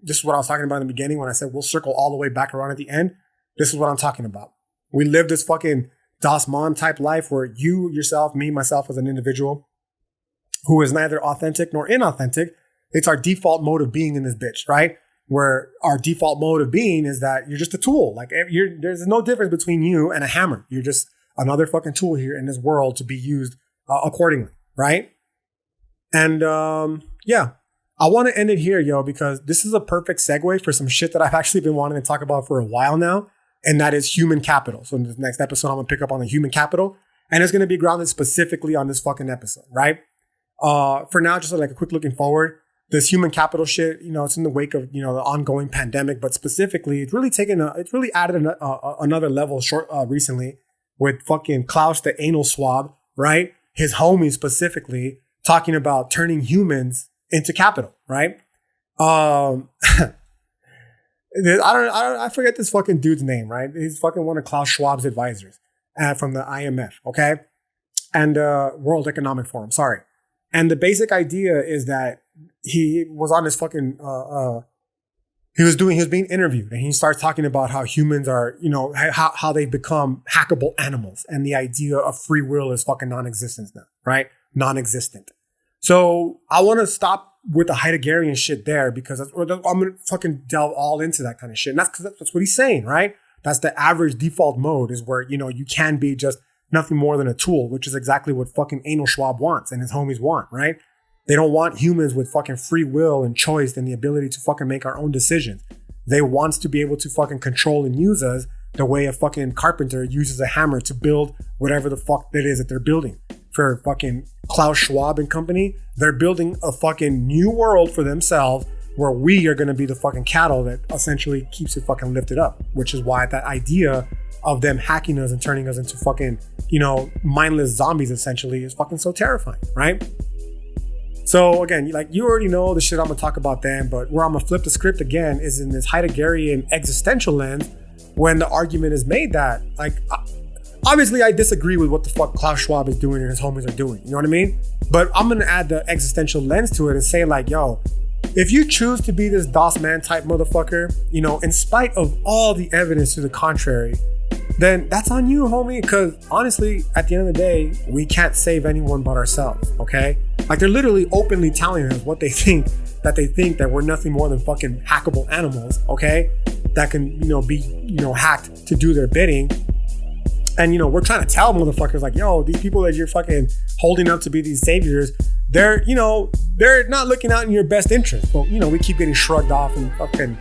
this is what I was talking about in the beginning when I said we'll circle all the way back around at the end. This is what I'm talking about. We live this fucking Das Mann type life where you, yourself, me, myself as an individual who is neither authentic nor inauthentic. It's our default mode of being in this bitch, right? Where our default mode of being is that you're just a tool. Like there's no difference between you and a hammer. You're just another fucking tool here in this world to be used accordingly, right? And yeah, I want to end it here, yo, because this is a perfect segue for some shit that I've actually been wanting to talk about for a while now, and that is human capital. So in this next episode, I'm going to pick up on the human capital, and it's going to be grounded specifically on this fucking episode, right? For now, just like a quick looking forward, this human capital shit, it's in the wake of, the ongoing pandemic, but specifically, it's really added another level recently with fucking Klaus the anal swab, right? His homie specifically talking about turning humans into capital, right? I forget this fucking dude's name, right? He's fucking one of Klaus Schwab's advisors from the IMF, okay? And World Economic Forum, sorry. And the basic idea is that he was on this fucking, he was being interviewed, and he starts talking about how humans are, how they become hackable animals, and the idea of free will is fucking non-existent now, right? Non-existent. So I want to stop with the Heideggerian shit there, because I'm going to fucking delve all into that kind of shit. And that's what he's saying, right? That's the average default mode, is where, you can be just nothing more than a tool, which is exactly what fucking anal Schwab wants and his homies want, right? They don't want humans with fucking free will and choice and the ability to fucking make our own decisions. They want to be able to fucking control and use us the way a fucking carpenter uses a hammer to build whatever the fuck that is that they're building. For fucking Klaus Schwab and company, they're building a fucking new world for themselves where we are going to be the fucking cattle that essentially keeps it fucking lifted up, which is why that idea of them hacking us and turning us into fucking, mindless zombies essentially is fucking so terrifying, right? So again, you already know the shit I'm going to talk about then, but where I'm going to flip the script again is in this Heideggerian existential lens, when the argument is made that, obviously I disagree with what the fuck Klaus Schwab is doing and his homies are doing, you know what I mean? But I'm going to add the existential lens to it and say yo, if you choose to be this DOS man type motherfucker, in spite of all the evidence to the contrary, then that's on you, homie. Because honestly, at the end of the day, we can't save anyone but ourselves, okay? They're literally openly telling us what they think, that we're nothing more than fucking hackable animals, okay? That can, be, hacked to do their bidding. And, we're trying to tell motherfuckers yo, these people that you're fucking holding up to be these saviors, they're not looking out in your best interest. But, we keep getting shrugged off and fucking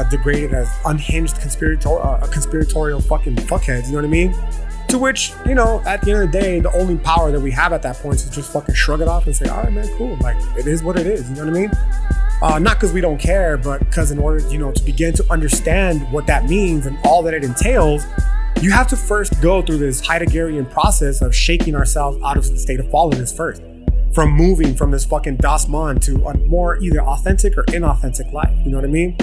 degraded as unhinged conspiratorial fucking fuckheads, you know what I mean? To which, at the end of the day, the only power that we have at that point is to just fucking shrug it off and say, all right, man, cool. It is what it is, you know what I mean? Not because we don't care, but because in order, to begin to understand what that means and all that it entails, you have to first go through this Heideggerian process of shaking ourselves out of the state of fallenness first. From moving from this fucking Das Mann to a more either authentic or inauthentic life, you know what I mean?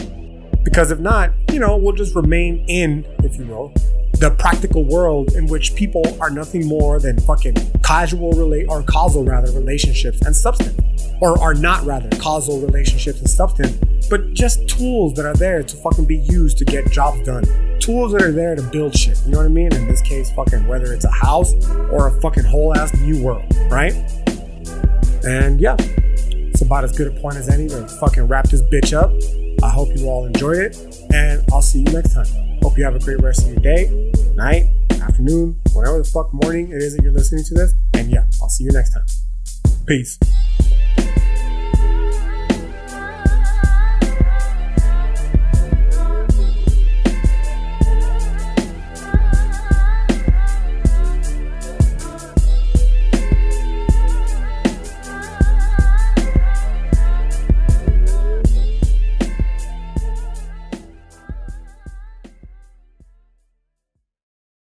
Because if not, we'll just remain in, if you will, the practical world in which people are nothing more than fucking causal relationships and substance. Or are not rather causal relationships and substance, but just tools that are there to fucking be used to get jobs done. Tools that are there to build shit, you know what I mean? In this case, fucking whether it's a house or a fucking whole ass new world, right? And yeah, it's about as good a point as any to fucking wrap this bitch up. I hope you all enjoyed it, and I'll see you next time. Hope you have a great rest of your day, night, afternoon, whatever the fuck morning it is that you're listening to this. And yeah, I'll see you next time. Peace.